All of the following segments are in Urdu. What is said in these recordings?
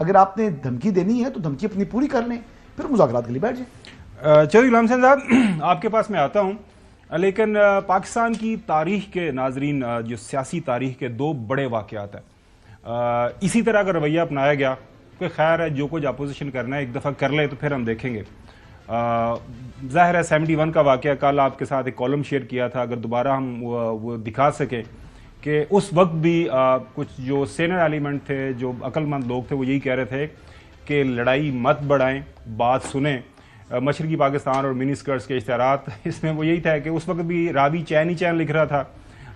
اگر آپ نے دھمکی دینی ہے تو دھمکی اپنی پوری کر لیں, پھر مذاکرات کے لیے بیٹھ جائیں. چودھری غلام حسین صاحب, آپ کے پاس میں آتا ہوں, لیکن پاکستان کی تاریخ کے ناظرین, جو سیاسی تاریخ کے دو بڑے واقعات ہیں, اسی طرح کا رویہ اپنایا گیا کہ خیر ہے جو کچھ اپوزیشن کرنا ہے ایک دفعہ کر لے تو پھر ہم دیکھیں گے. ظاہر ہے 71 کا واقعہ, کل آپ کے ساتھ ایک کالم شیئر کیا تھا, اگر دوبارہ ہم وہ دکھا سکیں کہ اس وقت بھی کچھ جو سینئر ایلیمنٹ تھے, جو عقل مند لوگ تھے, وہ یہی کہہ رہے تھے کہ لڑائی مت بڑھائیں, بات سنیں. مشرقی پاکستان اور منی اسکرٹس کے اشتہارات, اس میں وہ یہی تھا کہ اس وقت بھی رابی چین ہی چین لکھ رہا تھا,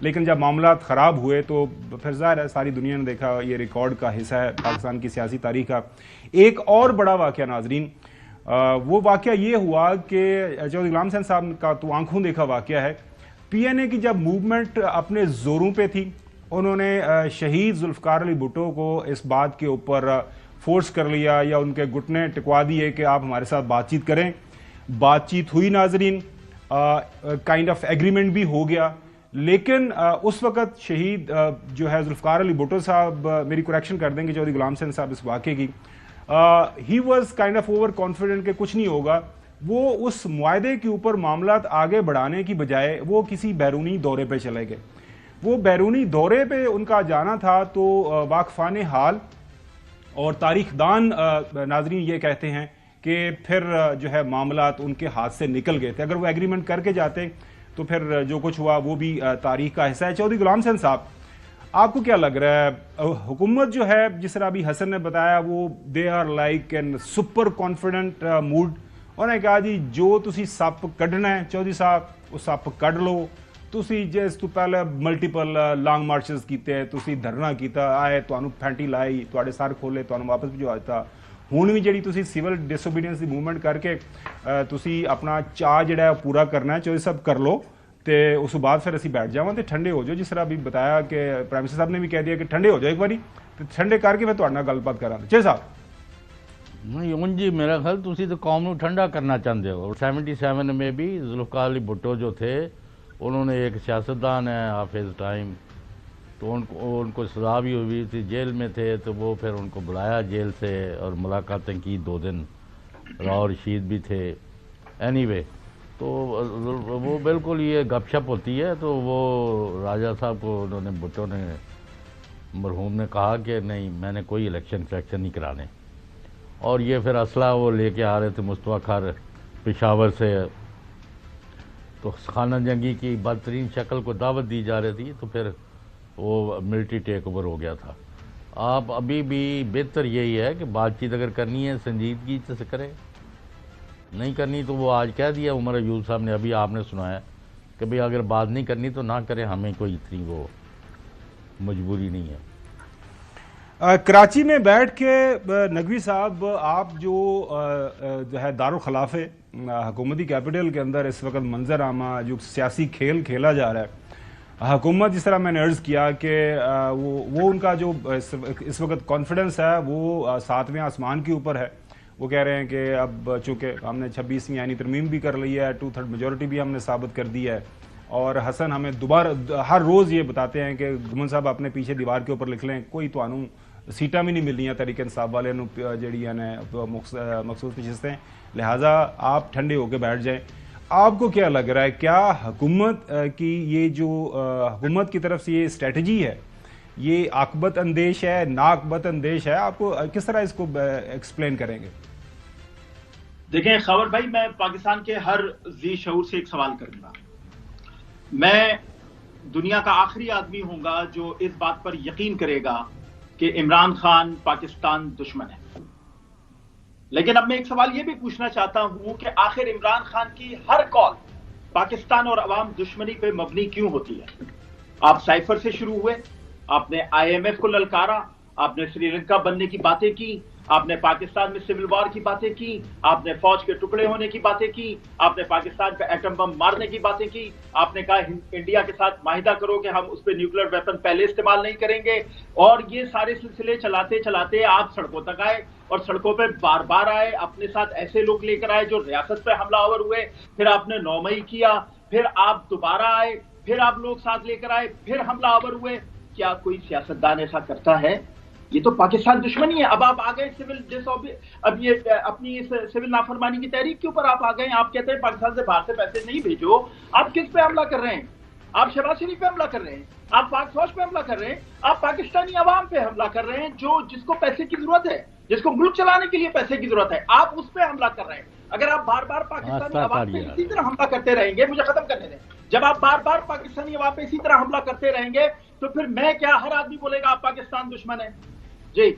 لیکن جب معاملات خراب ہوئے تو پھر ظاہر ہے ساری دنیا نے دیکھا, یہ ریکارڈ کا حصہ ہے پاکستان کی سیاسی تاریخ کا. ایک اور بڑا واقعہ ناظرین, وہ واقعہ یہ ہوا کہ چودھری غلام حسین صاحب کا تو آنکھوں دیکھا واقعہ ہے, پی این اے کی جب موومنٹ اپنے زوروں پہ تھی, انہوں نے شہید ذوالفقار علی بھٹو کو اس بات کے اوپر فورس کر لیا یا ان کے گھٹنے ٹکوا دیے کہ آپ ہمارے ساتھ بات چیت کریں. بات چیت ہوئی ناظرین, کائنڈ آف ایگریمنٹ بھی ہو گیا, لیکن اس وقت شہید جو ہے ذوالفقار علی بھٹو صاحب, میری کریکشن کر دیں گے چودھری غلام حسین صاحب اس واقعے کی, he was kind of over confident کہ کچھ نہیں ہوگا. وہ اس معاہدے کے اوپر معاملات آگے بڑھانے کی بجائے وہ کسی بیرونی دورے پہ چلے گئے. وہ بیرونی دورے پہ ان کا جانا تھا تو واقفان حال اور تاریخ دان ناظرین یہ کہتے ہیں کہ پھر جو ہے معاملات ان کے ہاتھ سے نکل گئے تھے. اگر وہ ایگریمنٹ کر کے جاتے تو پھر جو کچھ ہوا وہ بھی تاریخ کا حصہ ہے. چودھری غلام حسین صاحب, آپ کو کیا لگ رہا ہے, حکومت جو ہے جس طرح ابھی حسن نے بتایا, وہ they are like an super confident mode, انہوں نے کہا جی جو تسی سپ کڈنا ہے چودھری صاحب وہ سپ کڈ لو, تسی جس تو پہلے ملٹیپل لانگ مارچز کیتے, تسی دھرنا کیتا, آئے تانوں پھینٹی لائی, تواڈے سر کھولے, تانوں واپس بھجوا دتا. ہن بھی جڑی تسی سول ڈس اوبیڈینس دی موومنٹ کر کے تسی اپنا چاہ جڑا ہے پورا کرنا ہے, چودھری صاحب کر لو, تے اس کے بعد پھر اسی بیٹھ جاواں تے ٹھنڈے ہو جاؤ. جس طرح ابھی بتایا کہ پرائم منسٹر صاحب نے بھی کہہ دیا کہ ٹھنڈے ہو جاؤ ایک باری, تے ٹھنڈے کر کے پھر تہاڈے نال گل بات کراں. چے صاحب نہیں جی, میرا خیال تسی تو قوم نو ٹھنڈا کرنا چاہتے ہو. 77 میں بھی ذوالفقار علی بھٹو جو تھے, انہوں نے ایک سیاستدان ہے حافظ ٹائم, تو ان کو سزا بھی ہوئی تھی, جیل میں تھے, تو وہ پھر ان کو بلایا جیل سے اور ملاقاتیں کی 2 دن, راؤ رشید بھی تھے. اینی وے تو وہ بالکل یہ گپ شپ ہوتی ہے. تو وہ راجہ صاحب کو انہوں نے, بھٹو نے, مرحوم نے کہا کہ نہیں میں نے کوئی الیکشن نہیں کرانے, اور یہ پھر اسلحہ وہ لے کے آ رہے تھے مصطفیٰ خار پشاور سے, تو خانہ جنگی کی بدترین شکل کو دعوت دی جا رہی تھی, تو پھر وہ ملٹری ٹیک اوور ہو گیا تھا. آپ ابھی بھی بہتر یہی ہے کہ بات چیت اگر کرنی ہے سنجیدگی سے کریں, نہیں کرنی تو وہ آج کہہ دیا عمر ایوب صاحب نے, ابھی آپ نے سنایا کہ بھئی اگر بات نہیں کرنی تو نہ کریں, ہمیں کوئی اتنی وہ مجبوری نہیں ہے. کراچی میں بیٹھ کے نقوی صاحب, آپ جو ہے دارالخلاف حکومتی کیپٹل کے اندر اس وقت منظر عامہ جو سیاسی کھیل کھیلا جا رہا ہے, حکومت جس طرح میں نے عرض کیا کہ وہ ان کا جو اس وقت کانفیڈنس ہے وہ 7ویں آسمان کے اوپر ہے. وہ کہہ رہے ہیں کہ اب چونکہ ہم نے 26ویں آئینی ترمیم بھی کر لی ہے, 2/3 میجورٹی بھی ہم نے ثابت کر دی ہے, اور حسن ہمیں دوبارہ ہر روز یہ بتاتے ہیں کہ گمن صاحب اپنے پیچھے دیوار کے اوپر لکھ لیں, کوئی توانوں سیٹاں بھی نہیں ملنی تحریک انصاف والے جڑی ہیں مخصوص نشستیں, لہٰذا آپ ٹھنڈے ہو کے بیٹھ جائیں. آپ کو کیا لگ رہا ہے, کیا حکومت کی یہ جو حکومت کی طرف سے یہ اسٹریٹجی ہے یہ عاقبت اندیش ہے, ناعاقبت اندیش ہے؟ آپ کو کس طرح اس کو ایکسپلین کریں گے؟ دیکھیں خبر بھائی, میں پاکستان کے ہر ذی شعور سے ایک سوال کروں گا. میں دنیا کا آخری آدمی ہوں گا جو اس بات پر یقین کرے گا کہ عمران خان پاکستان دشمن ہے, لیکن اب میں ایک سوال یہ بھی پوچھنا چاہتا ہوں کہ آخر عمران خان کی ہر کال پاکستان اور عوام دشمنی پہ مبنی کیوں ہوتی ہے؟ آپ سائفر سے شروع ہوئے, آپ نے IMF کو للکارا, آپ نے سری لنکا بننے کی باتیں کی, آپ نے پاکستان میں سول وار کی باتیں کی, آپ نے فوج کے ٹکڑے ہونے کی باتیں کی, آپ نے پاکستان پہ ایٹم بم مارنے کی باتیں کی, آپ نے کہا انڈیا کے ساتھ معاہدہ کرو کہ ہم اس پہ نیوکلیر ویپن پہلے استعمال نہیں کریں گے, اور یہ سارے سلسلے چلاتے چلاتے آپ سڑکوں تک آئے, اور سڑکوں پہ بار بار آئے, اپنے ساتھ ایسے لوگ لے کر آئے جو ریاست پہ حملہ آور ہوئے, پھر آپ نے 9 مئی کیا, پھر آپ دوبارہ آئے, پھر آپ لوگ ساتھ لے کر آئے, پھر حملہ آور ہوئے. کیا کوئی سیاستدان ایسا کرتا ہے؟ یہ تو پاکستان دشمنی ہے. اب آپ آ گئے اب یہ اپنی اس سول نافرمانی کی تحریک کے اوپر آپ آ گئے. آپ کہتے ہیں پاکستان سے باہر سے پیسے نہیں بھیجو. آپ کس پہ حملہ کر رہے ہیں؟ آپ شہباز شریف پہ حملہ کر رہے ہیں, آپ پاک فوج پہ حملہ کر رہے ہیں, آپ پاکستانی عوام پہ حملہ کر رہے ہیں جس کو پیسے کی ضرورت ہے, جس کو ملک چلانے کے لیے پیسے کی ضرورت ہے, آپ اس پہ حملہ کر رہے ہیں. اگر آپ بار بار پاکستانی عوام پہ اسی طرح حملہ کرتے رہیں گے, مجھے ختم کرنے دیں, جب آپ بار بار پاکستانی عوام پہ اسی طرح حملہ کرتے رہیں گے تو پھر میں کیا, ہر آدمی بولے گا آپ پاکستان دشمن ہے. جی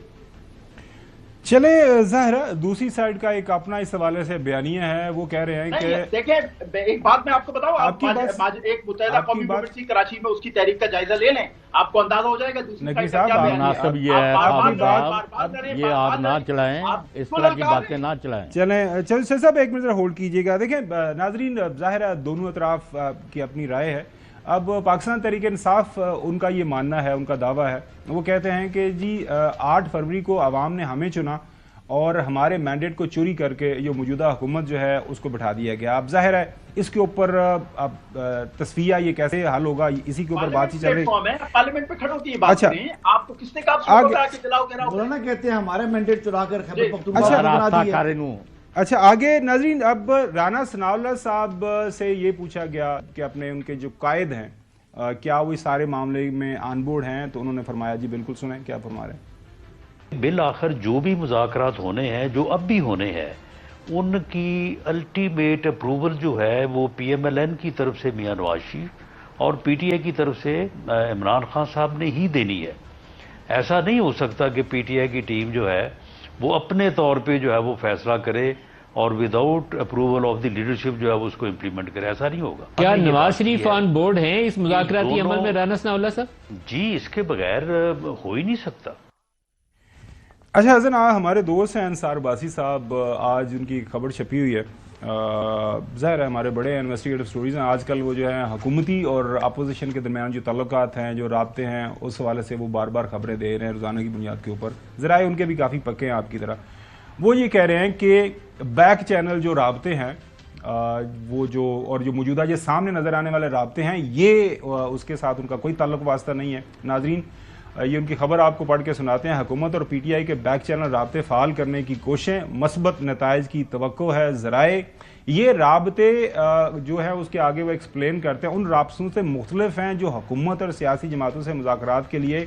چلے ظاہرہ دوسری سائیڈ کا ایک اپنا اس حوالے سے بیانیہ ہے, وہ کہہ رہے ہیں کہ دیکھیں ایک بات میں آپ کو بتاؤں, آپ ایک متحدہ قومی یونیورسٹی کراچی میں اس کی تحریک کا جائزہ لے لیں, آپ کو اندازہ ہو جائے گا دوسری نقوی سائیڈ کا کیا بیانیہ مناسب ہے. یہ ہے آپ یہ آپ نہ چلائیں, اس طرح کی باتیں نہ چلائیں. چلیں شاہ صاحب ایک منٹ ذرا ہولڈ کیجئے گا. دیکھیں ناظرین, ظاہر ہے دونوں اطراف کی اپنی رائے ہے. اب پاکستان تحریک انصاف ان کا یہ ماننا ہے, ان کا دعویٰ ہے, وہ کہتے ہیں کہ جی 8 فروری کو عوام نے ہمیں چنا اور ہمارے مینڈیٹ کو چوری کر کے یہ موجودہ حکومت جو ہے اس کو بٹھا دیا گیا. اب ظاہر ہے اس کے اوپر اب تصفیہ یہ کیسے حل ہوگا, اسی کے اوپر بات ہی چل رہی ہے. پارلیمنٹ پہ کھڑے ہوتی ہے بات کریں, آپ کو کس نے کہا مولانا کہتے ہیں ہمارے مینڈیٹ چرا کر خیبر اچھا پختونخوا. اچھا آگے ناظرین, اب رانا ثناء اللہ صاحب سے یہ پوچھا گیا کہ اپنے ان کے جو قائد ہیں کیا وہ اس سارے معاملے میں آن بورڈ ہیں, تو انہوں نے فرمایا جی بالکل. سنیں کیا فرما رہے ہیں. بالآخر جو بھی مذاکرات ہونے ہیں, جو اب بھی ہونے ہیں, ان کی الٹیمیٹ اپروول جو ہے وہ پی ایم ایل این کی طرف سے میاں نواز شریف اور پی ٹی آئی کی طرف سے عمران خان صاحب نے ہی دینی ہے. ایسا نہیں ہو سکتا کہ پی ٹی آئی کی ٹیم جو ہے وہ اپنے طور پہ جو ہے وہ فیصلہ کرے اور without approval of the leadership جو ہے وہ اس کو امپلیمنٹ کرے. ایسا نہیں ہوگا. کیا نواز شریف آن بورڈ ہیں اس مذاکراتی عمل میں رانا ثناء اللہ صاحب؟ جی اس کے بغیر ہو ہی نہیں سکتا. اچھا حسن, ہمارے دوست ہیں انصار باسی صاحب, آج ان کی خبر چھپی ہوئی ہے. ظاہر ہے ہمارے بڑے انویسٹیگیٹو سٹوریز ہیں, آج کل وہ جو ہے حکومتی اور اپوزیشن کے درمیان جو تعلقات ہیں, جو رابطے ہیں, اس حوالے سے وہ بار بار خبریں دے رہے ہیں روزانہ کی بنیاد کے اوپر. ذرائع ان کے بھی کافی پکے ہیں آپ کی طرح. وہ یہ کہہ رہے ہیں کہ بیک چینل جو رابطے ہیں وہ جو موجودہ یہ سامنے نظر آنے والے رابطے ہیں, یہ اس کے ساتھ ان کا کوئی تعلق واسطہ نہیں ہے. ناظرین یہ ان کی خبر آپ کو پڑھ کے سناتے ہیں. حکومت اور پی ٹی آئی کے بیک چینل رابطے فعال کرنے کی کوششیں, مثبت نتائج کی توقع ہے. ذرائع یہ رابطے جو ہے اس کے آگے وہ ایکسپلین کرتے ہیں, ان رابطوں سے مختلف ہیں جو حکومت اور سیاسی جماعتوں سے مذاکرات کے لیے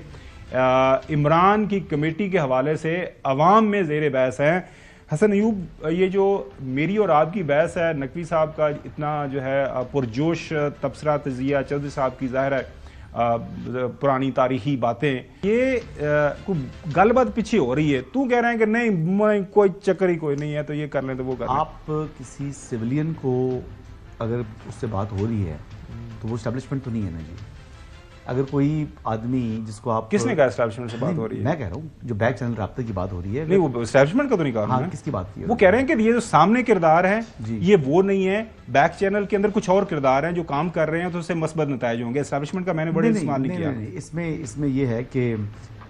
عمران کی کمیٹی کے حوالے سے عوام میں زیر بحث ہیں. حسن ایوب, یہ جو میری اور آپ کی بحث ہے, نقوی صاحب کا اتنا جو ہے پرجوش تبصرہ تجزیہ, چودھری صاحب کی ظاہر ہے پرانی تاریخی باتیں, یہ گل بات پیچھے ہو رہی ہے. تو کہہ رہے ہیں کہ نہیں کوئی چکر ہی کوئی نہیں ہے, تو یہ کر لیں تو وہ کر لیں. آپ کسی سویلین کو اگر اس سے بات ہو رہی ہے تو وہ اسٹیبلشمنٹ تو نہیں ہے نا جی. اگر کوئی آدمی جس کو آپ, کس نے کہا اسٹیبلشمنٹ سے بات ہو رہی ہے؟ میں کہہ رہا ہوں جو بیک چینل رابطے کی بات ہو رہی ہے. نہیں وہ اسٹیبلشمنٹ کا تو نہیں کہا. ہاں کس کی بات کی؟ وہ کہہ رہے ہیں کہ یہ جو سامنے کردار ہے یہ وہ نہیں ہے, بیک چینل کے اندر کچھ اور کردار ہیں جو کام کر رہے ہیں تو اس سے مثبت نتائج ہوں گے. اسٹیبلشمنٹ کا میں نے بڑے استعمال نہیں کیا. اس میں یہ ہے کہ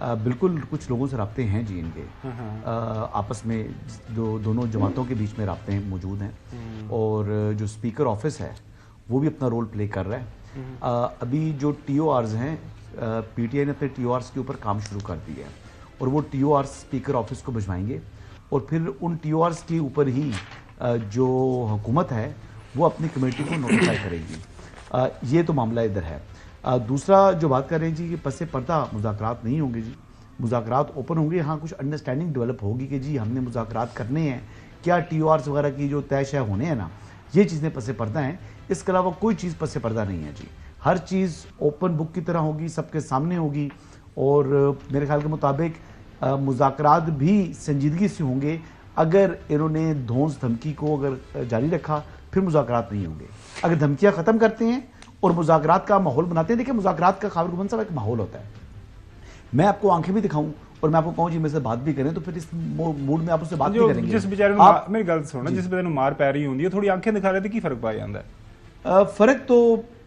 بالکل کچھ لوگوں سے رابطے ہیں جی ان کے آپس میں, جو دونوں جماعتوں کے بیچ میں رابطے موجود ہیں, اور جو اسپیکر آفس ہے وہ بھی اپنا رول پلے کر رہا ہے. ابھی جو ٹی او آرز ہیں, پی ٹی آئی نے اپنے ٹی او آرز کے اوپر کام شروع کر دیا ہے, اور وہ ٹی او آرز اسپیکر آفس کو بھجوائیں گے, اور پھر ان ٹی او آرز کے اوپر ہی جو حکومت ہے وہ اپنی کمیٹی کو نوٹیفائی کرے گی. یہ تو معاملہ ادھر ہے. دوسرا جو بات کر رہے ہیں جی کہ پس پردہ مذاکرات نہیں ہوں گے جی, مذاکرات اوپن ہوں گے. ہاں کچھ انڈرسٹینڈنگ ڈیولپ ہوگی کہ جی ہم نے مذاکرات کرنے ہیں, کیا ٹی او آرز وغیرہ کی جو طے شے ہونے ہیں نا, یہ چیزیں پس پردہ ہیں. اس کے علاوہ کوئی چیز پس پردہ نہیں ہے جی. ہر چیز اوپن بک کی طرح ہوگی, سب کے سامنے ہوگی, اور میرے خیال کے مطابق مذاکرات بھی سنجیدگی سے ہوں گے. اگر انہوں نے دھونس دھمکی کو اگر جاری رکھا پھر مذاکرات نہیں ہوں گے. اگر دھمکیاں ختم کرتے ہیں اور مذاکرات کا ماحول بناتے ہیں, دیکھیں مذاکرات کا خاور گبن صاحب ایک ماحول ہوتا ہے. میں آپ کو آنکھیں بھی دکھاؤں اور میں آپ کو کہوں جی میرے سے بات بھی کریں, تو پھر اس موڈ میں آپ اس سے بات بھی کریں گے. جس بیچارے میری گل سننا, جس بیچارے مار پی رہی ہوندی ہے, تھوڑی آنکھیں دکھا رہے تھے, کی فرق پایا جاتا ہے؟ فرق تو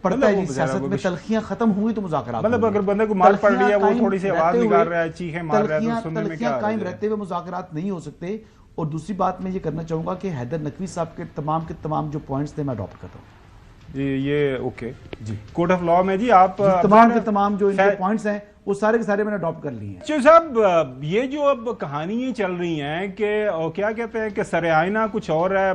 پڑتا ہے جی. سیاست میں تلخیاں ختم ہوئی تو مذاکرات, مطلب اگر بندے کو مار پڑ رہی ہے, وہ تھوڑی سی آواز نکال رہا ہے, چیخیں مار رہا ہے, تو سننے میں کیا قائم رہتے ہوئے مذاکرات نہیں ہو سکتے. اور دوسری بات میں یہ کرنا چاہوں گا کہ حیدر نقوی صاحب کے تمام جو پوائنٹس تھے میں اڈاپٹ کرتا ہوں. یہ اوکے جی کوڈ آف لا میں جی آپ تمام کے تمام جو ان کے پوائنٹس ہیں وہ سارے کے سارے میں نے اڈاپٹ کر لیے ہیں. چو صاحب یہ جو اب کہانیاں چل رہی ہیں کہ کیا کہتے ہیں کہ سر آئینہ کچھ اور ہے,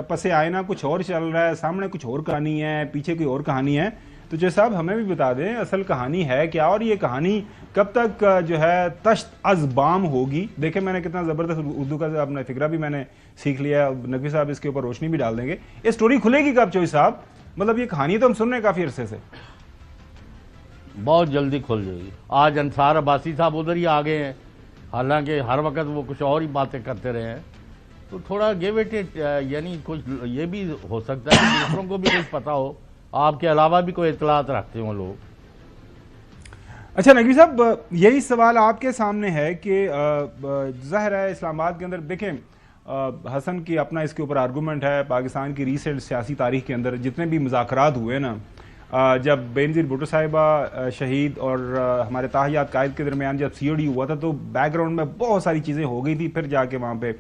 پس آئینہ کچھ اور چل رہا ہے, سامنے کچھ اور کہانی ہے, پیچھے کوئی اور کہانی ہے, تو جو صاحب ہمیں بھی بتا دیں اصل کہانی ہے کیا, اور یہ کہانی کب تک جو ہے تشت از بام ہوگی. دیکھیں میں نے کتنا زبردست اردو کا اپنا فکرہ بھی میں نے سیکھ لیا ہے, نقوی صاحب اس کے اوپر روشنی بھی ڈال دیں گے. یہ سٹوری کھلے گی کب چوئی صاحب؟ مطلب یہ کہانی تو ہم سن رہے ہیں کافی عرصے سے. بہت جلدی کھل جائے گی. آج انصار عباسی صاحب ادھر ہی آگے ہیں, حالانکہ ہر وقت وہ کچھ اور ہی باتیں کرتے رہے ہیں, تو تھوڑا گیو اٹ, یعنی کچھ یہ بھی ہو سکتا ہے کہ دوسروں کو بھی کچھ پتا ہو, آپ کے علاوہ بھی کوئی اطلاعات رکھتے ہوں لوگ. اچھا نقوی صاحب یہی سوال آپ کے سامنے ہے کہ ظاہر ہے اسلام آباد کے اندر دیکھیں حسن کی اپنا اس کے اوپر آرگومنٹ ہے, پاکستان کی ریسنٹ سیاسی تاریخ کے اندر جتنے بھی مذاکرات ہوئے نا, جب بینظیر بھٹو صاحبہ شہید اور ہمارے تاحیات قائد کے درمیان جب سی او ڈی ہوا تھا تو بیک گراؤنڈ میں بہت ساری چیزیں ہو گئی تھی, پھر جا کے وہاں پہ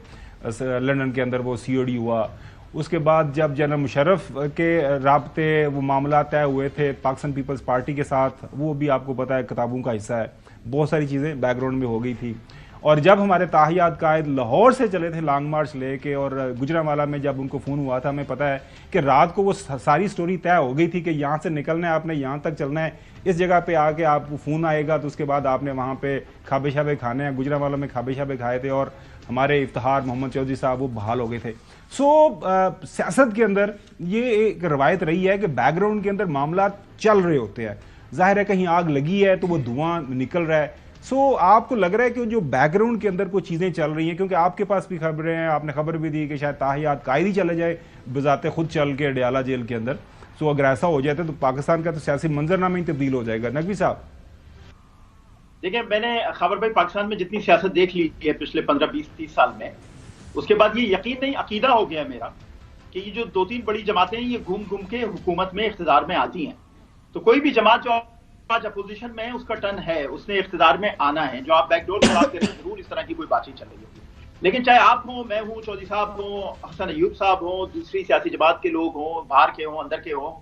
لندن کے اندر وہ سی او ڈی ہوا. اس کے بعد جب جنرل مشرف کے رابطے وہ معاملات طے ہوئے تھے پاکستان پیپلز پارٹی کے ساتھ, وہ بھی آپ کو پتہ ہے کتابوں کا حصہ ہے, بہت ساری چیزیں بیک گراؤنڈ میں ہو گئی تھی. اور جب ہمارے تاحیات قائد لاہور سے چلے تھے لانگ مارچ لے کے, اور گجرانوالہ میں جب ان کو فون ہوا تھا, ہمیں پتہ ہے کہ رات کو وہ ساری سٹوری طے ہو گئی تھی کہ یہاں سے نکلنا ہے, آپ نے یہاں تک چلنا ہے, اس جگہ پہ آ کے آپ کو فون آئے گا, تو اس کے بعد آپ نے وہاں پہ کھابے شابے کھانے ہیں. گجرانوالہ میں کھابے شابے کھائے تھے اور ہمارے افتخار محمد چودھری صاحب وہ بحال ہو گئے تھے. سو سیاست کے اندر یہ ایک روایت رہی ہے کہ بیک گراؤنڈ کے اندر معاملات چل رہے ہوتے ہیں. ظاہر ہے کہیں آگ لگی ہے تو وہ دھواں نکل رہا ہے. سو آپ کو لگ رہا ہے کہ جو بیک گراؤنڈ کے اندر کوئی چیزیں چل رہی ہیں, کیونکہ آپ کے پاس بھی خبریں ہیں, آپ نے خبر بھی دی کہ شاید تاحیات قائد ہی چلے جائے بذات خود چل کے ڈیالہ جیل کے اندر. سو اگر ایسا ہو جاتا ہے تو پاکستان کا تو سیاسی منظرنامہ ہی تبدیل ہو جائے گا. نقوی صاحب دیکھیں میں نے خبر بھائی پاکستان میں جتنی سیاست دیکھ لی ہے پچھلے 15 20 30 سال میں, اس کے بعد یہ یقین نہیں عقیدہ ہو گیا میرا کہ یہ جو 2-3 بڑی جماعتیں ہیں یہ گھوم گھوم کے حکومت میں اقتدار میں آتی ہیں. تو کوئی بھی جماعت جو آج اپوزیشن میں ہے اس کا ٹرن ہے, اس نے اقتدار میں آنا ہے. جو آپ بیک ڈور پر بات کریں ضرور اس طرح کی کوئی بات چیت چل رہی ہوگی, لیکن چاہے آپ ہوں, میں ہوں, چودھری صاحب ہوں, حسن ایوب صاحب ہوں, دوسری سیاسی جماعت کے لوگ ہوں, باہر کے ہوں, اندر کے ہوں,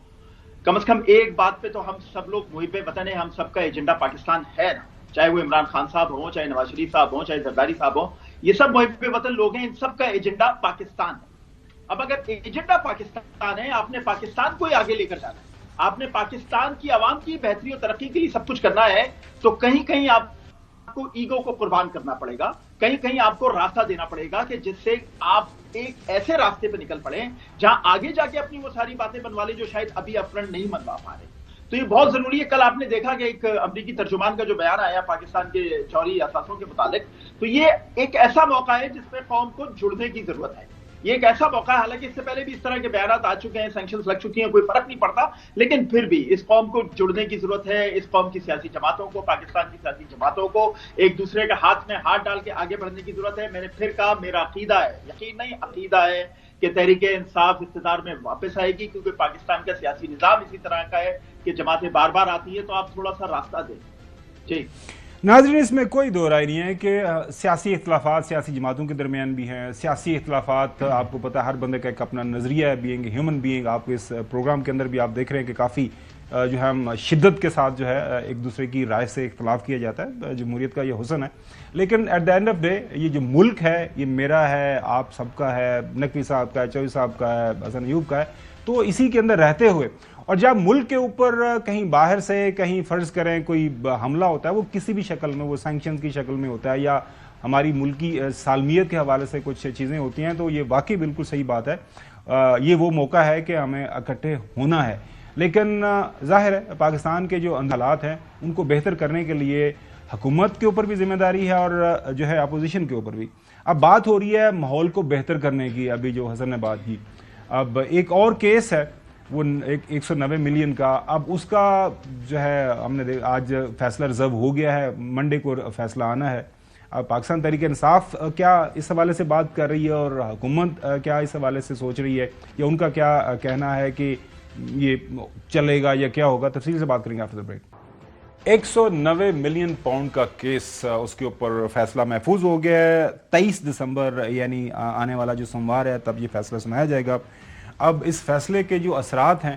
کم از کم ایک بات پہ تو ہم سب لوگ محب وطن ہیں, ہم سب کا ایجنڈا پاکستان ہے نا. چاہے وہ عمران خان صاحب ہوں, چاہے نواز شریف صاحب ہوں, چاہے زرداری صاحب ہوں, یہ سب محب وطن لوگ ہیں, ان سب کا ایجنڈا پاکستان ہے. اب اگر ایجنڈا پاکستان ہے, آپ نے پاکستان کو ہی آگے لے کر جانا ہے, آپ نے پاکستان کی عوام کی بہتری اور ترقی کے لیے سب کچھ کرنا ہے, تو کہیں کہیں آپ کو ایگو کو قربان کرنا پڑے گا, کہیں کہیں آپ کو راستہ دینا پڑے گا کہ جس سے آپ ایک ایسے راستے پہ نکل پڑیں جہاں آگے جا کے اپنی وہ ساری باتیں بنوا لیں جو شاید ابھی اپ فرنٹ نہیں بنوا پا رہے. تو یہ بہت ضروری ہے. کل آپ نے دیکھا کہ ایک امریکی ترجمان کا جو بیان آیا پاکستان کے جوہری اثاثوں کے متعلق, تو یہ ایک ایسا موقع ہے جس پہ قوم کو جڑنے کی ضرورت ہے. یہ ایک ایسا موقع ہے, حالانکہ اس سے پہلے بھی اس طرح کے بیانات آ چکے ہیں, سینکشنز لگ چکی ہیں, کوئی فرق نہیں پڑتا, لیکن پھر بھی اس قوم کو جڑنے کی ضرورت ہے. اس قوم کی سیاسی جماعتوں کو, پاکستان کی سیاسی جماعتوں کو ایک دوسرے کے ہاتھ میں ہاتھ ڈال کے آگے بڑھنے کی ضرورت ہے. میں نے پھر کہا میرا عقیدہ ہے, یقین نہیں عقیدہ ہے کہ تحریک انصاف اقتدار میں واپس آئے گی, کیونکہ پاکستان کا سیاسی نظام اسی طرح کا ہے کہ جماعتیں بار بار آتی ہیں تو آپ تھوڑا سا راستہ دیں. جی ناظرین, اس میں کوئی دو رائے نہیں ہے کہ سیاسی اختلافات سیاسی جماعتوں کے درمیان بھی ہیں. سیاسی اختلافات آپ کو پتہ ہے ہر بندے کا ایک اپنا نظریہ ہے, بینگ ہیومن بینگ. آپ کو اس پروگرام کے اندر بھی آپ دیکھ رہے ہیں کہ کافی جو ہے ہم شدت کے ساتھ جو ہے ایک دوسرے کی رائے سے اختلاف کیا جاتا ہے. جمہوریت کا یہ حسن ہے, لیکن at the end of day یہ جو ملک ہے یہ میرا ہے, آپ سب کا ہے, نقوی صاحب کا ہے, چودھری صاحب کا ہے, حسن ایوب کا ہے. تو اسی کے اندر رہتے ہوئے اور جب ملک کے اوپر کہیں باہر سے کہیں فرض کریں کوئی حملہ ہوتا ہے, وہ کسی بھی شکل میں, وہ سینکشنز کی شکل میں ہوتا ہے یا ہماری ملکی سالمیت کے حوالے سے کچھ چیزیں ہوتی ہیں, تو یہ واقعی بالکل صحیح بات ہے. یہ وہ موقع ہے کہ ہمیں اکٹھے ہونا ہے. لیکن ظاہر ہے پاکستان کے جو حالات ہیں ان کو بہتر کرنے کے لیے حکومت کے اوپر بھی ذمہ داری ہے اور جو ہے اپوزیشن کے اوپر بھی. اب بات ہو رہی ہے ماحول کو بہتر کرنے کی, ابھی جو حسن نے بات کی. اب ایک اور کیس ہے وہ 190 ملین کا, اب اس کا جو ہے ہم نے آج فیصلہ ریزرو ہو گیا ہے, منڈے کو فیصلہ آنا ہے. اب پاکستان تحریک انصاف کیا اس حوالے سے بات کر رہی ہے اور حکومت کیا اس حوالے سے سوچ رہی ہے, یا ان کا کیا کہنا ہے کہ یہ چلے گا یا کیا ہوگا, تفصیل سے بات کریں گے after the break. 190 million pound کا کیس, اس کے اوپر فیصلہ محفوظ ہو گیا ہے. 23 دسمبر یعنی آنے والا جو سوموار ہے تب یہ فیصلہ سنایا جائے گا. اب اس فیصلے کے جو اثرات ہیں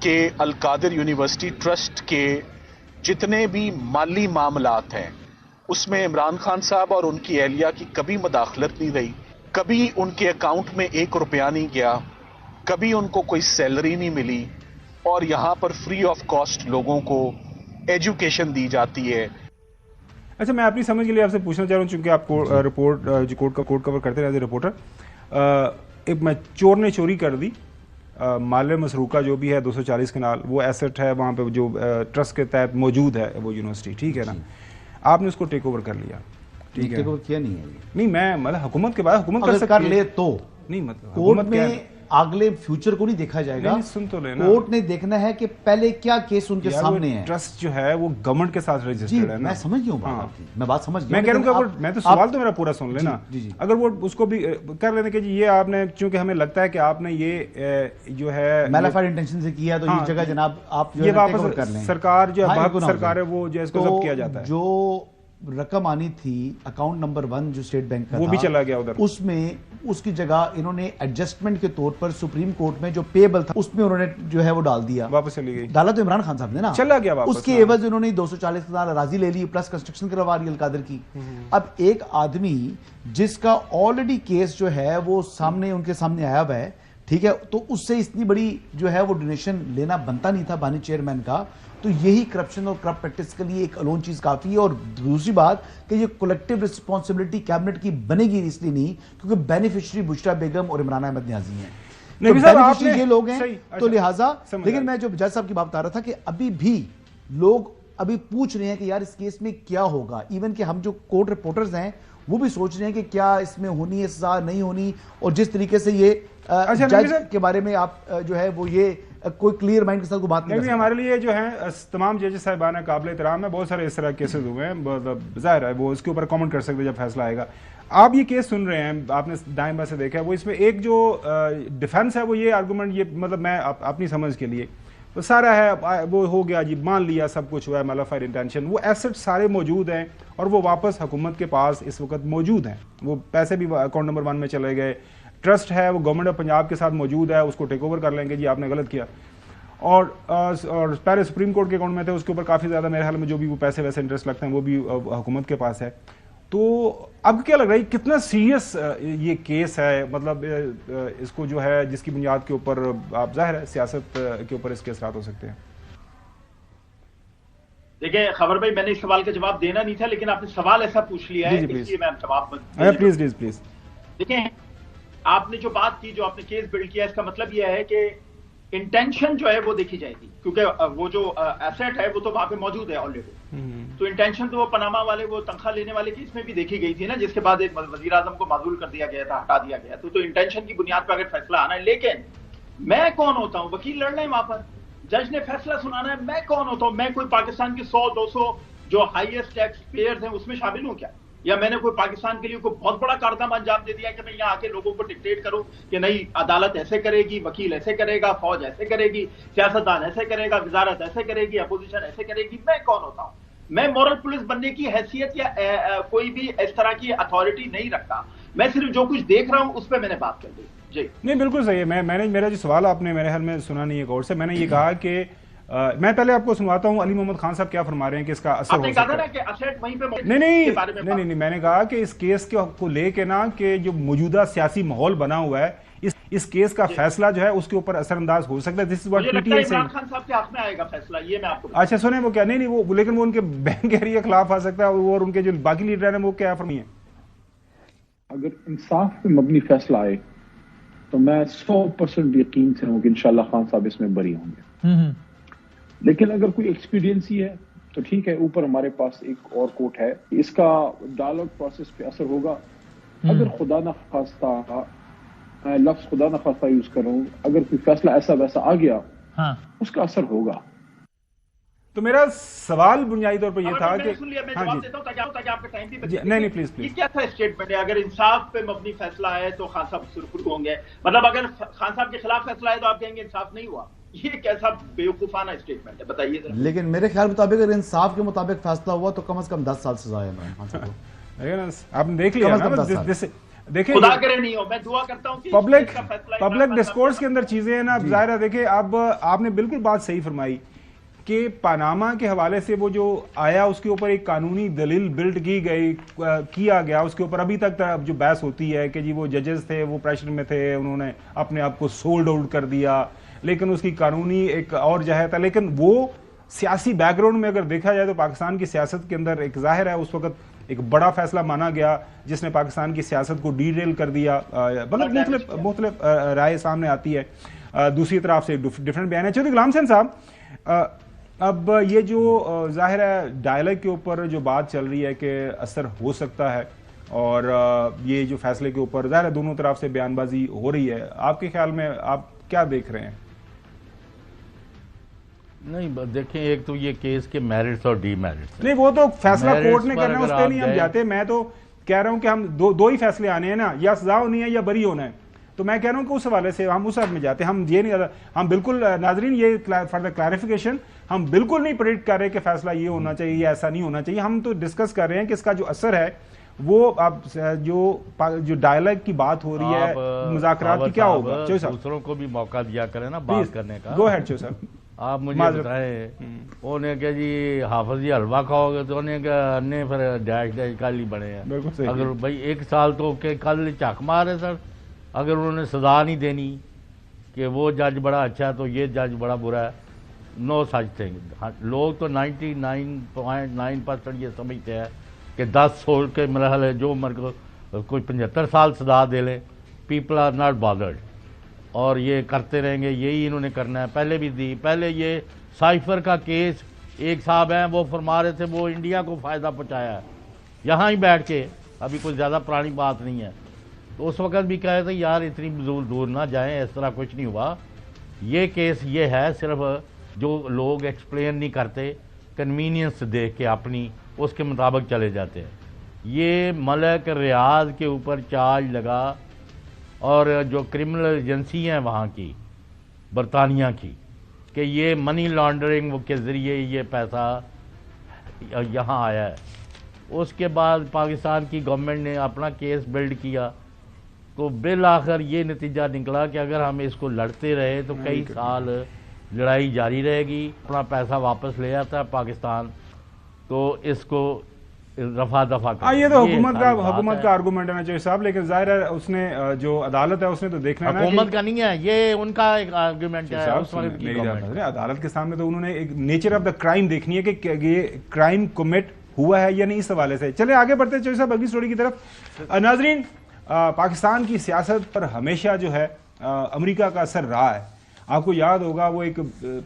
کہ القادر یونیورسٹی ٹرسٹ کے جتنے بھی مالی معاملات ہیں اس میں عمران خان صاحب اور ان کی اہلیہ کی کبھی مداخلت نہیں رہی، کبھی ان کے اکاؤنٹ میں 1 روپیہ نہیں گیا، کبھی ان کو کوئی سیلری نہیں ملی، اور یہاں پر فری آف کاسٹ لوگوں کو ایجوکیشن دی جاتی ہے۔ اچھا، میں اپنی سمجھ کے لیے آپ سے پوچھنا چاہ رہا ہوں، چونکہ آپ کو رپورٹ جو کوڈ کور کرتے رہتے رپورٹر، میں چور نے چوری کر دی، مال مسروقہ جو بھی ہے 240 کنال وہ ایسٹ ہے وہاں پہ جو ٹرسٹ کے تحت موجود ہے وہ یونیورسٹی، ٹھیک ہے نا، آپ نے اس کو ٹیک اوور کر لیا، ٹھیک ہے، ٹیک اوور کیا نہیں ہے، نہیں میں مطلب حکومت کے بعد حکومت اگر کر لے تو نہیں، مطلب کورٹ میں اگلے فیوچر کو نہیں دیکھا جائے گا، سن تو لینا، کورٹ نے دیکھنا ہے کہ پہلے کیا کیس ان کے سامنے ہے۔ ٹرسٹ جو ہے وہ گورنمنٹ کے ساتھ رجسٹرڈ ہے، میں سمجھ گیا ہوں بات آپ کی، میں بات سمجھ گیا، میں کہہ رہا ہوں کہ میں تو سوال تو میرا پورا سن لینا، اگر وہ اس کو بھی کر لینے کہ جی یہ آپ نے، چونکہ ہمیں لگتا ہے کہ آپ نے یہ جو ہے میلافائڈ انٹینشن سے کیا تو یہ جگہ جناب آپ یہ واپس سرکار جو سرکار ہے وہ جو اس کو ضبط کیا جاتا ہے، جو رقم آنی تھی اکاؤنٹ نمبر 1 جو اسٹیٹ بینک کا وہ بھی چلا گیا ادھر، اس میں اس کی جگہ انہوں نے ایڈجسٹمنٹ کے طور پر سپریم کورٹ میں جو پیبل تھا اس میں انہوں نے جو ہے وہ ڈال دیا، واپس چلی گئی، ڈالا تو عمران خان صاحب نے نا، چلا گیا واپس، اس کے عوض انہوں نے 240 کنال اراضی لے لی پلس کنسٹرکشن کروا لی القادر کی۔ اب ایک آدمی جس کا آلریڈی کیس جو ہے وہ سامنے ان کے سامنے آیا ہوا ہے، ٹھیک ہے، تو اس سے اتنی بڑی جو ہے وہ ڈونیشن لینا بنتا نہیں تھا بانی چیئرمین کا، تو یہی کرپشن اور کرپٹ پریکٹس کے لیے ایک الون چیز کافی ہے۔ اور دوسری بات کہ یہ کولیکٹیو رسپانسبلٹی کیبنٹ کی بنے گی اس لیے نہیں کیونکہ بینیفیشری بشرا بیگم اور عمران احمد نیازی ہیں، بینیفیشری یہ لوگ ہیں، تو لہٰذا لیکن میں جو جج صاحب کی بات بتا رہا تھا کہ ابھی بھی لوگ ابھی پوچھ رہے ہیں کہ یار اس کیس میں کیا ہوگا، ایون کہ ہم جو کورٹ رپورٹرز ہیں وہ بھی سوچ رہے ہیں کہ کیا اس میں ہونی ہے سزا نہیں ہونی، اور جس طریقے سے یہ جج کے بارے میں آپ جو ہے وہ یہ کوئی کلیئر مائنڈ کے ساتھ کوئی بات نہیں ہے، ہمارے لیے جو ہے تمام ججز صاحبان قابل احترام ہے، بہت سارے اس طرح کیسز ہوئے ہیں، ظاہر ہے وہ اس کے اوپر کامنٹ کر سکتے جب فیصلہ آئے گا۔ آپ یہ کیس سن رہے ہیں، آپ نے دائیں بائیں سے دیکھا ہے، وہ اس میں ایک جو ڈیفنس ہے وہ یہ آرگومنٹ، یہ مطلب میں اپنی سمجھ کے لیے وہ سارا ہے وہ ہو گیا جی، مان لیا سب کچھ ہوا ہے، میلافائڈ انٹینشن، وہ ایسٹ سارے موجود ہیں اور وہ واپس حکومت کے پاس اس وقت موجود ہیں، وہ پیسے بھی اکاؤنٹ نمبر 1 میں چلے گئے، ٹرسٹ ہے وہ گورنمنٹ آف پنجاب کے ساتھ موجود ہے، اس کو ٹیک اوور کر لیں گے جی آپ نے غلط کیا، اور پہلے سپریم کورٹ کے اکاؤنٹ میں تھے، اس کے اوپر کافی زیادہ میرے خیال میں جو بھی وہ پیسے ویسے انٹرسٹ لگتے ہیں وہ بھی حکومت کے پاس ہے۔ تو اب کیا لگ رہا ہے کتنا سیریس یہ کیس ہے، مطلب اس کو جو ہے جس کی بنیاد کے اوپر آپ ظاہر ہے سیاست کے اوپر اس کے اثرات ہو سکتے ہیں؟ دیکھیں خبر بھائی، میں نے اس سوال کا جواب دینا نہیں تھا لیکن آپ نے سوال ایسا پوچھ لیا ہے اس لیے میں جواب پلیز دیکھیں، آپ نے جو بات کی، جو آپ نے کیس بلڈ کیا، اس کا مطلب یہ ہے کہ انٹینشن جو ہے وہ دیکھی جائے گی، کیونکہ وہ جو ایسٹ ہے وہ تو وہاں پہ موجود ہے آلریڈی، تو انٹینشن تو وہ پاناما والے وہ تنخواہ لینے والے کیس میں بھی دیکھی گئی تھی نا، جس کے بعد ایک وزیر اعظم کو معزول کر دیا گیا تھا، ہٹا دیا گیا، تو انٹینشن کی بنیاد پر اگر فیصلہ آنا ہے، لیکن میں کون ہوتا ہوں؟ وکیل لڑنا ہے وہاں پر، جج نے فیصلہ سنانا ہے، میں کون ہوتا ہوں؟ میں کوئی پاکستان کے 100-200 جو ہائیسٹ ٹیکس پیئرز ہیں اس میں شامل ہوں کیا؟ یا میں نے کوئی پاکستان کے لیے کوئی بہت بڑا کارنامہ انجام دے دیا کہ میں یہاں آ کے لوگوں کو ڈکٹیٹ کروں کہ نہیں عدالت ایسے کرے گی، وکیل ایسے کرے گا، فوج ایسے کرے گی، سیاستدان ایسے کرے گا، وزارت ایسے کرے گی، اپوزیشن ایسے کرے گی؟ میں کون ہوتا ہوں؟ میں مورل پولیس بننے کی حیثیت یا کوئی بھی اس طرح کی اتھارٹی نہیں رکھتا، میں صرف جو کچھ دیکھ رہا ہوں اس پہ میں نے بات کر دی۔ جی نہیں، بالکل صحیح ہے، میں نے میرا جو سوال آپ نے میرے حال میں سنا نہیں ہے غور سے، میں نے یہ کہا کہ میں پہلے آپ کو سنواتا ہوں علی محمد خان صاحب کیا فرما رہے ہیں کہ اس کا اثر ہو سکتا ہے۔ نہیں، میں نے کہا کہ اس کیس کو لے کے نا کہ جو موجودہ سیاسی ماحول بنا ہوا ہے اس کیس کا فیصلہ جو ہے اس کے اوپر اثر انداز ہو سکتا ہے۔ دس is what P T I سے، عمران خان صاحب کے حق میں آئے گا فیصلہ، یہ میں آپ کو اچھا سنیں وہ کیا، نہیں وہ لیکن وہ ان کے بینک کے خلاف آ سکتا ہے، اور ان کے جو باقی لیڈر ہیں وہ کیا فرمائیں؟ اگر انصاف پہ مبنی فیصلہ آئے تو میں 100% یقین سے ہوں کہ انشاءاللہ خان صاحب اس میں بری ہوں گے، لیکن اگر کوئی ایکسپیڈینسی ہے تو ٹھیک ہے، اوپر ہمارے پاس ایک اور کورٹ ہے، اس کا ڈائلاگ پروسیس پہ اثر ہوگا۔ اگر خدا نخواستہ، لفظ خدا نخواستہ یوز کروں، اگر کوئی فیصلہ ایسا ویسا آ گیا اس کا اثر ہوگا۔ تو میرا سوال بنیادی طور پر یہ تھا کہ نہیں پلیز یہ کیا تھا اسٹیٹمنٹ ہے؟ اگر انصاف پہ مبنی فیصلہ ہے تو خان صاحب سرخرو ہوں گے، مطلب اگر خان صاحب کے خلاف فیصلہ ہے تو آپ کہیں گے انصاف نہیں ہوا؟ یہ کیسا بیوقوفانہ اسٹیٹمنٹ ہے، بتائیے ذرا۔ لیکن میرے خیال مطابق اگر انصاف کے مطابق فیصلہ ہوا تو کم از کم 10 سال سزا ہے عمران خان صاحب کو۔ آپ نے دیکھ لیا دیکھیں خدا کرے نہیں ہو. میں دعا کرتا ہوں کہ پبلک ڈسکورس کے اندر چیزیں ہیں نا. اب ظاہر ہے دیکھیں اب آپ نے بالکل بات صحیح فرمائی کہ پاناما کے حوالے سے وہ جو آیا اس کے اوپر ایک قانونی دلیل بلڈ کیا گیا, اس کے اوپر ابھی تک جو بحث ہوتی ہے کہ جی وہ ججز تھے, وہ پریشر میں تھے, انہوں نے اپنے آپ کو سولڈ آؤٹ کر دیا, لیکن اس کی قانونی ایک اور جہہ تھا. لیکن وہ سیاسی بیک گراؤنڈ میں اگر دیکھا جائے تو پاکستان کی سیاست کے اندر ایک ظاہر ہے اس وقت ایک بڑا فیصلہ مانا گیا جس نے پاکستان کی سیاست کو ڈی ریل کر دیا. مطلب مختلف رائے سامنے آتی ہے, دوسری طرف سے ڈفرینٹ بیان ہے. چودھری غلام حسین صاحب, اب یہ جو ظاہر ہے ڈائلاگ کے اوپر جو بات چل رہی ہے کہ اثر ہو سکتا ہے, اور یہ جو فیصلے کے اوپر ظاہر ہے دونوں طرف سے بیان بازی ہو رہی ہے, آپ کے خیال میں آپ کیا دیکھ رہے ہیں؟ نہیں دیکھیں, ایک تو یہ کیس کے میرٹس اور ڈی میرٹس, نہیں وہ تو فیصلہ کورٹ نے کرنا ہے, اس پہ نہیں ہم جاتے. میں تو کہہ رہا ہوں کہ ہم دو ہی فیصلے آنے ہیں نا, یا سزا ہونی ہے یا بری ہونا ہے. تو میں کہہ رہا ہوں کہ اس حوالے سے ہم اس حد میں جاتے ہیں. ہم یہ نہیں, ہم بالکل ناظرین یہ فار دا کلیریفیکیشن, ہم بالکل نہیں پریڈکٹ کر رہے کہ فیصلہ یہ ہونا چاہیے یا ایسا نہیں ہونا چاہیے. ہم تو ڈسکس کر رہے ہیں کہ اس کا جو اثر ہے وہ اب جو ڈائلاگ کی بات ہو رہی ہے مذاکرات کی کیا ہوگا. دوسروں کو بھی موقع دیا کریں نا بات کرنے کا. گو ہیڈ صاحب. آپ مجھے بتائیں, انہیں کہ جی حافظ جی حلوہ کھاؤ گے تو انہیں کہ انہیں پھر ڈیش کل ہی بڑے ہیں. اگر بھائی 1 سال تو کہ کل چاک مارے سر, اگر انہوں نے سزا نہیں دینی کہ وہ جج بڑا اچھا ہے تو یہ جج بڑا برا ہے, نو سچ تھنگ. لوگ تو 99.9% یہ سمجھتے ہیں کہ 10 سال کے مرحلے جو عمر کو کوئی 75 سال سزا دے لیں, پیپل آر ناٹ بادرڈ, اور یہ کرتے رہیں گے, یہی انہوں نے کرنا ہے. پہلے بھی دی, پہلے یہ سائفر کا کیس ایک صاحب ہیں وہ فرما رہے تھے وہ انڈیا کو فائدہ پہنچایا ہے یہاں ہی بیٹھ کے, ابھی کوئی زیادہ پرانی بات نہیں ہے. تو اس وقت بھی کہے تھے یار اتنی دور نہ جائیں, اس طرح کچھ نہیں ہوا. یہ کیس یہ ہے صرف جو لوگ ایکسپلین نہیں کرتے, کنوینئنس دیکھ کے اپنی اس کے مطابق چلے جاتے ہیں. یہ ملک ریاض کے اوپر چارج لگا, اور جو کرمنل ایجنسی ہیں وہاں کی برطانیہ کی, کہ یہ منی لانڈرنگ کے ذریعے یہ پیسہ یہاں آیا ہے. اس کے بعد پاکستان کی گورنمنٹ نے اپنا کیس بلڈ کیا, تو بالآخر یہ نتیجہ نکلا کہ اگر ہم اس کو لڑتے رہے تو کئی سال لڑائی جاری رہے گی. اپنا پیسہ واپس لے آتا ہے پاکستان, تو اس کو رفع دفع کر. یہ تو حکومت کا آرگومنٹ ہے نا چوہدری صاحب, لیکن ظاہر ہے اس نے جو عدالت ہے اس نے تو دیکھنا ہے, حکومت کا نہیں ہے یہ, ان کا ایک آرگومنٹ ہے. عدالت کے سامنے تو انہوں نے ایک نیچر آف دا کرائم دیکھنی ہے کہ یہ کرائم کمٹ ہوا ہے یا نہیں. اس حوالے سے چلے آگے بڑھتے ہیں چوہدری صاحب اگلی سٹوری کی طرف. ناظرین, پاکستان کی سیاست پر ہمیشہ جو ہے امریکہ کا اثر رہا ہے. آپ کو یاد ہوگا وہ ایک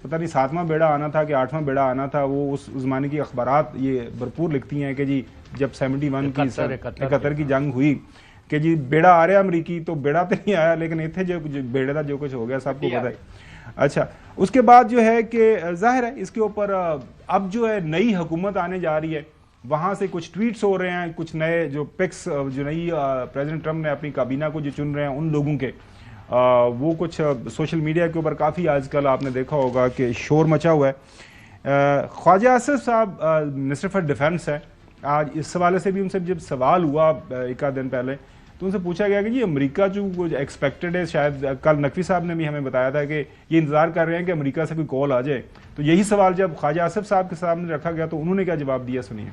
پتہ نہیں 7واں بیڑا آنا تھا کہ 8واں بیڑا آنا تھا, وہ اس زمانے کی اخبارات یہ بھرپور لکھتی ہیں کہ جی جب 71 کی 71 کی جنگ ہوئی کہ جی بیڑا آ رہا امریکی, تو بیڑا تو نہیں آیا لیکن اتنے جو بیڑے تھا جو کچھ ہو گیا سب کو پتہ ہے. اچھا, اس کے بعد جو ہے کہ ظاہر ہے اس کے اوپر اب جو ہے نئی حکومت آنے جا رہی ہے, وہاں سے کچھ ٹویٹس ہو رہے ہیں, کچھ نئے جو پکس جو نئی پریزیڈنٹ ٹرمپ نے اپنی کابینہ کو جو چن رہے ہیں ان لوگوں کے, وہ کچھ سوشل میڈیا کے اوپر کافی آج کل آپ نے دیکھا ہوگا کہ شور مچا ہوا ہے. خواجہ آصف صاحب منسٹر فار ڈیفنس ہے, آج اس حوالے سے بھی ان سے جب سوال ہوا ایک آدھ دن پہلے تو ان سے پوچھا گیا کہ جی امریکہ جو ایکسپیکٹڈ ہے, شاید کل نقوی صاحب نے بھی ہمیں بتایا تھا کہ یہ انتظار کر رہے ہیں کہ امریکہ سے کوئی کال آ جائے, تو یہی سوال جب خواجہ آصف صاحب کے سامنے رکھا گیا تو انہوں نے کیا جواب دیا, سنیے.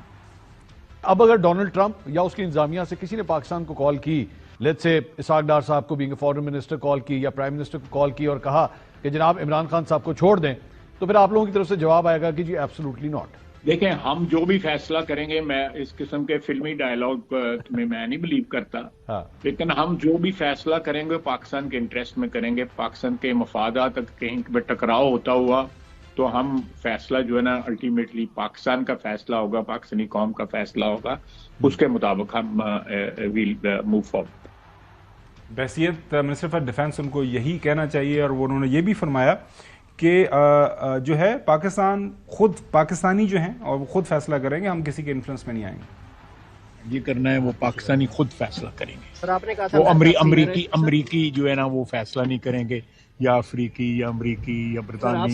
اب اگر ڈونلڈ ٹرمپ یا اس کی انتظامیہ سے کسی نے پاکستان کو کال کی, لیٹس سے اسحاق ڈار صاحب کو بینگ فارن منسٹر کال کی یا پرائم منسٹر کو کال کی اور کہا کہ جناب عمران خان صاحب کو چھوڑ دیں, تو پھر آپ لوگوں کی طرف سے جواب آئے گا کہ جی ایبسولوٹلی ناٹ. دیکھیں, ہم جو بھی فیصلہ کریں گے, میں اس قسم کے فلمی ڈائلاگ میں نہیں بلیو کرتا, لیکن ہم جو بھی فیصلہ کریں گے پاکستان کے انٹرسٹ میں کریں گے. پاکستان کے مفادات کہیں پہ ٹکراؤ ہوتا ہوا تو ہم فیصلہ جو ہے نا الٹیمیٹلی پاکستان کا فیصلہ ہوگا, پاکستانی قوم کا فیصلہ ہوگا, اس کے مطابق ہم ویل موو فارورڈ. بحیثیت منسٹر فار ڈیفنس ان کو یہی کہنا چاہیے, اور وہ انہوں نے یہ بھی فرمایا کہ جو ہے پاکستان خود پاکستانی جو ہیں اور وہ خود فیصلہ کریں گے, ہم کسی کے انفلوئنس میں نہیں آئیں گے. یہ کرنا ہے وہ پاکستانی خود فیصلہ کریں گے, وہ امریکی جو ہے نا وہ فیصلہ نہیں کریں گے, یا افریقی یا امریکی یا برطانوی.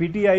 PTI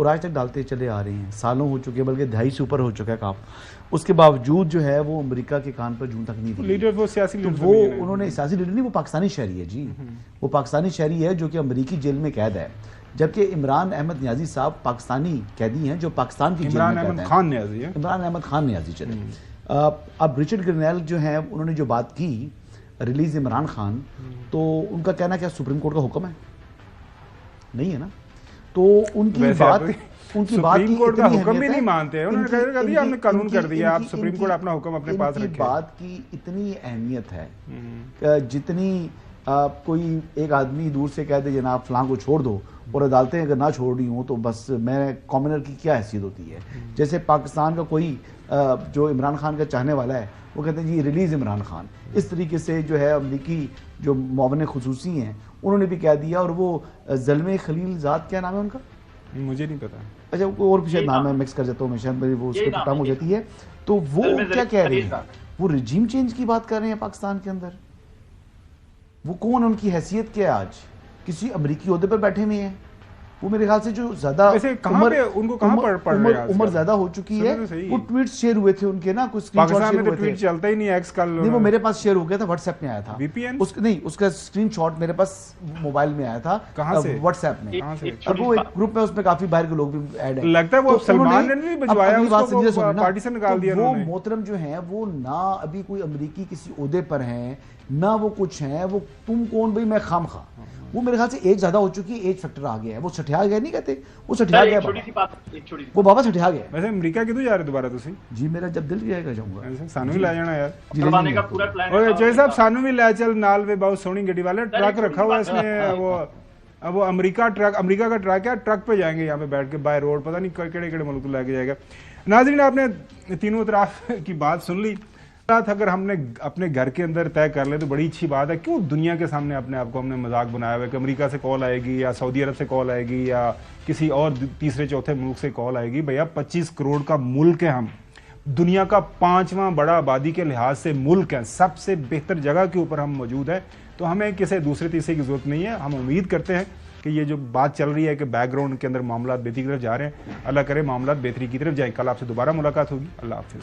اور آج تک ڈالتے چلے آ رہے ہیں، سالوں ہو چکے، بلکہ دہائی سے اوپر ہو چکا ہے کام. اس کے باوجود جو ہے وہ امریکہ کے کان پر جون تک نہیں دی. لیڈر وہ سیاسی لیڈر وہ انہوں نے سیاسی لیڈر نہیں، وہ پاکستانی شہری ہے جی. وہ پاکستانی شہری ہے جو کہ امریکی جیل میں قید ہے، جبکہ عمران احمد نیازی صاحب پاکستانی قیدی ہیں جو پاکستان کی جیل میں قید ہیں. عمران احمد خان نیازی ہے. عمران احمد خان نیازی چلے. اب رچرڈ گرنیل جو ہیں انہوں نے جو بات کی ریلیز عمران خان، تو ان کا کہنا کیا سپریم کورٹ کا حکم ہے؟ نہیں ہے نا. تو ان کی بات سپریم کورٹ کا حکم بھی نہیں مانتے، انہوں نے کہا دیا ہم نے قانون کر دیا، آپ سپریم کورٹ اپنا حکم اپنے پاس رکھے. بات کی اتنی اہمیت ہے جتنی کوئی ایک آدمی دور سے کہہ دے جناب فلاں کو چھوڑ دو، اور عدالتیں اگر نہ چھوڑ رہی ہوں تو بس میں کامنر کی کیا حیثیت ہوتی ہے. جیسے پاکستان کا کوئی جو عمران خان کا چاہنے والا ہے وہ کہتے ہیں جی ریلیز عمران خان. اس طریقے سے جو ہے امریکی جو معاون خصوصی ہیں انہوں نے بھی کہہ دیا. اور وہ زلمے خلیل زاد کیا نام ہے ان کا؟ مجھے نہیں پتا. اچھا کوئی اور پیچھے نام ہے، مکس کر جاتا ہوں ہمیشہ، میری وہ اس پہ ٹنگ ہو جاتی ہے. تو وہ کیا کہہ رہے ہیں؟ وہ رجیم چینج کی بات کر رہے ہیں پاکستان کے اندر. وہ کون، ان کی حیثیت کیا ہے؟ آج کسی امریکی عہدے پر بیٹھے ہوئے ہیں. وہ میرے خیال سے جو زیادہ عمر زیادہ ہو چکی ہے، وہ ٹویٹس شیئر ہوئے تھے ان کے نا، کچھ اسکرین شاٹ شیئر ہوئے تھے. چلتا ہی نہیں ایکس کل نہیں، وہ میرے پاس شیئر ہو گیا تھا، واٹس ایپ میں آیا تھا. نہیں، اس کا اسکرین شاٹ میرے پاس موبائل میں آیا تھا. کہاں سے؟ واٹس ایپ میں. اب وہ ایک گروپ میں، اس میں کافی باہر کے لوگ بھی ایڈ ہیں. لگتا ہے وہ سلمان نے بھی بھجوایا اس کو، پارٹی سے نکال دیا. وہ محترم جو ہیں وہ نہ ابھی کوئی امریکی کسی عہدے پر ہیں، نہ وہ کچھ ہیں. وہ تم کون بھائی، میں خام خواہ. وہ میرے خیال سے ایج زیادہ ہو چکی ہے، ایج فیکٹر آ گیا ہے. وہ سٹھیا گیا نہیں کہتے، وہ سٹھیا گیا، وہ بابا سٹھیا گیا. ویسے امریکہ کدوں جا رہے دوبارہ تسی؟ جی میرا جب دل جائے گا جاؤں گا. سانو بھی لے جانا یار. اور جوئی صاحب سانو بھی لے چل نال وے. بہت سونی گڈی والا ٹرک رکھا ہوا اس میں، وہ امریکہ کا ٹرک ہے. ٹرک پہ جائیں گے یہاں پہ بیٹھ کے بائی روڈ، پتہ نہیں کیڑے کیڑے ملک لے کے جائے گا. ناظرین آپ نے تینوں اطراف کی بات سن لی. اگر ہم نے اپنے گھر کے اندر طے کر لیں تو بڑی اچھی بات ہے. کیوں دنیا کے سامنے اپنے آپ کو ہم نے مذاق بنایا ہوا ہے کہ امریکہ سے کال آئے گی یا سعودی عرب سے کال آئے گی یا کسی اور تیسرے چوتھے ملک سے کال آئے گی. بھیا 25 کروڑ کا ملک ہے، ہم دنیا کا 5واں بڑا آبادی کے لحاظ سے ملک ہے، سب سے بہتر جگہ کے اوپر ہم موجود ہیں. تو ہمیں کسی دوسرے تیسرے کی ضرورت نہیں ہے. ہم امید کرتے ہیں کہ یہ جو بات چل رہی ہے کہ بیک گراؤنڈ کے اندر معاملات بہتری کی طرف جا رہے ہیں، اللہ کرے معاملات بہتری کی طرف جائیں. کل آپ سے دوبارہ ملاقات ہوگی. اللہ حافظ.